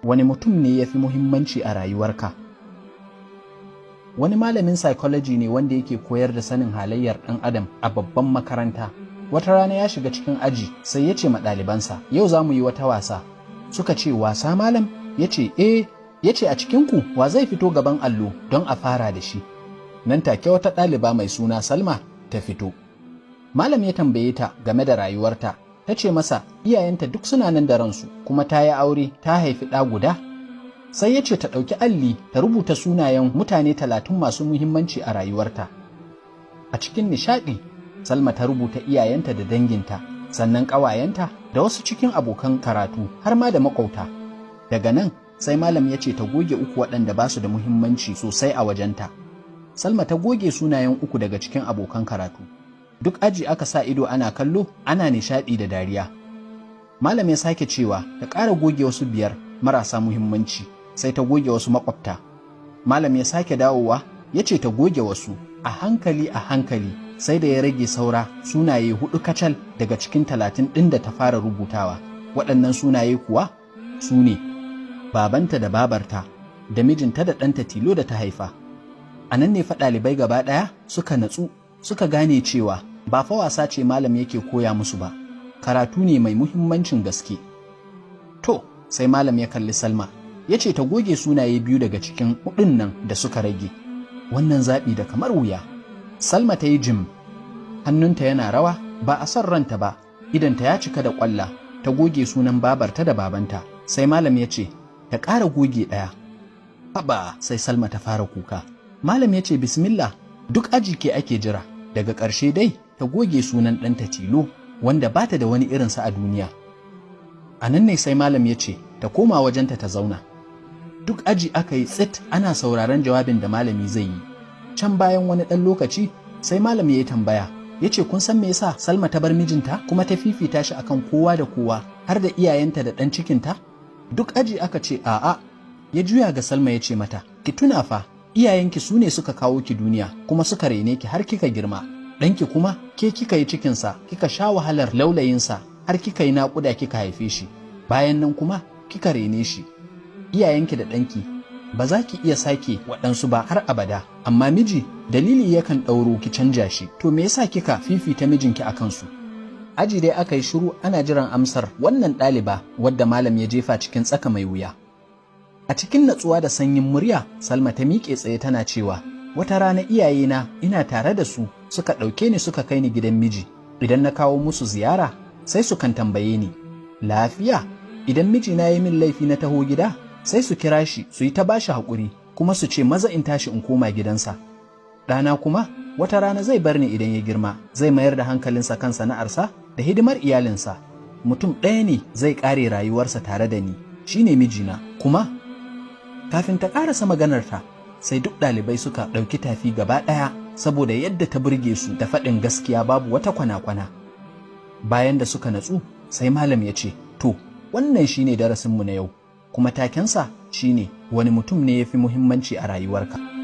wani mutum ne ya fi muhimmanci a rayuwarka? Wani malamin psychology ne wanda yake koyar da sanin halayyar ɗan adam a babban makaranta. Wata rana ya shiga cikin aji sai ya ce ma ɗalibansa, yau za mu yi wata wasa. Suka ce, wasa malam? Ya ce, ya ce a cikinku wa zai fito gaban allo don a fara da shi. Nan take wata ɗaliba mai suna Salma ta fito. Malam ya tambaye ta game da rayuwarta, ta ce masa iyayenta duk suna nan da ransu kuma ta yi aure ta haifi ɗa guda. Sai ya ce ta ɗauki alli ta rubuta sunayen mutane 30 masu muhimmanci a rayuwarta. A cikin nishaɗi, Salma ta rubuta iyayenta da danginta, sannan ƙawayenta da wasu cikin abokan karatu har ma da maƙwabta. Daga nan sai malam ya ce ta goge 3 waɗanda ba su da muhimmanci sosai a wajenta. Salma ta goge sunayen 3 daga cikin abokan karatu. Duk aji aka sa ido ana kallo, ana nishaɗi da dariya. Malam ya sake cewa ta ƙara goge wasu 5 marasa muhimmanci, sai ta goge wasu makwabta. Malam ya sake dawowa ya ce ta goge wasu a hankali sai da ya rage saura sunaye 4 kacal daga cikin 30 ɗin da ta fara rubutawa. Waɗannan sunaye kuwa su ne babanta da babarta da mijinta da ɗanta tilo da ta haifa. A nan ne fa ɗalibai gaba ɗaya suka natsu, suka gane cewa ba fa wasa ce malam yake koya musu ba, karatu ne mai muhimmancin gaske. To, sai malam ya kalli Salma, ya ce ta goge sunaye 2 daga cikin 4 nan da suka rage. Wannan zaɓi da kamar wuya. Salma ta yi jim, hannunta yana rawa, ba a son ranta ba, idanta ya cika da ƙwalla, ta goge sunan babarta da babanta. Sai malam ya ce, ta ƙara goge 1. Haba, sai Salma ta fara kuka. Malam ya ce, bismillah, duk aji ke ake jira. Daga ƙarshe dai, ta goge sunan ɗanta tilo, wanda ba ta da wani irinsa a duniya. A nan ne sai malam ya ce, ta koma wajenta ta zauna. Duk aji aka yi tsit ana sauraron jawabin da malami zai yi. Can bayan wani ɗan lokaci sai malam ya yi tambaya, ya ce kun san me yasa Salma ta bar mijinta kuma ta fifita shi akan kowa da kowa har da iyayenta da ɗan cikinta? Duk aji aka ce a'a. Ya juya ga Salma ya ce mata, ki tuna fa iyayenki su ne suka kawo ki duniya kuma suka rene ki har kika girma. Ɗanki kuma ke kika yi cikinsa, kika sha wahalar laulayinsa har kika yi naƙuda kika haife shi. Bayan nan kuma kika rene shi. Iyayenki da ɗanki ba za ki iya sake waɗansu ba har abada, amma miji dalili yakan ɗauro ki canja shi, to me yasa kika fifita mijinki a kansu? Aji dai aka yi shiru ana jiran amsar wannan ɗaliba wadda malam ya jefa cikin tsaka mai wuya. A cikin natsuwa da sanyin murya, Salma ta miƙe tsaye tana cewa, wata rana iyayena ina tare da su suka ɗauke ni suka kai ni gidan miji. Idan na kawo musu ziyara sai su kan tambaye ni, lafiya? Idan mijina ya yi min laifi na taho gida, sai su kira shi su yi ta bashi haƙuri kuma su ce maza in tashi in koma gidansa. Ɗana kuma wata rana zai bar ni idan ya girma, zai mayar da hankalinsa kan sana'arsa da hidimar iyalinsa. Mutum ɗaya ne zai ƙare rayuwarsa tare da ni, shi ne mijina. Kuma kafin ta ƙarasa maganarta sai duk ɗalibai suka ɗauki tafi gaba ɗaya saboda yadda ta burge su da faɗin gaskiya babu wata kwana-kwana. Bayan da suka natsu sai malam ya ce, to wannan shine darasinmu na yau, kuma takensa shine wani mutum ne ya fi muhimmanci a rayuwarka.